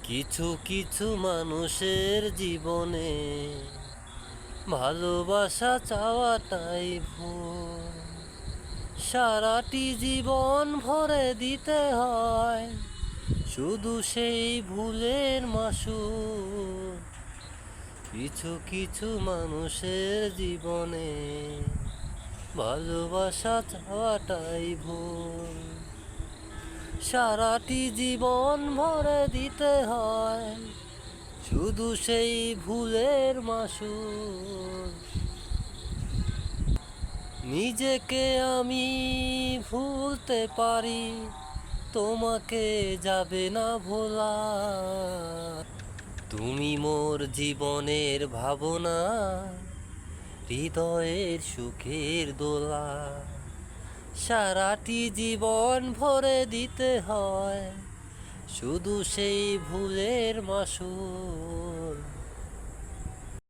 কিছু কিছু মানুষের জীবনে ভালোবাসা চাওয়াটাই ভুল। সারাটি জীবন ভরে দিতে হয় শুধু সেই ভুলের মাসুল। কিছু কিছু মানুষের জীবনে ভালোবাসা চাওয়াটাই ভুল। সারাটি জীবন ভরে দিতে হয় শুধু সেই ভুলের মাসুল। নিজেকে আমি ভুলতে পারি, তোমাকে যাবে না ভোলা। তুমি মোর জীবনের ভাবনা, হৃদয়ের সুখের দোলা। সারাটি জীবন ভরে দিতে হয় শুধু সেই ভুলের মাসুল।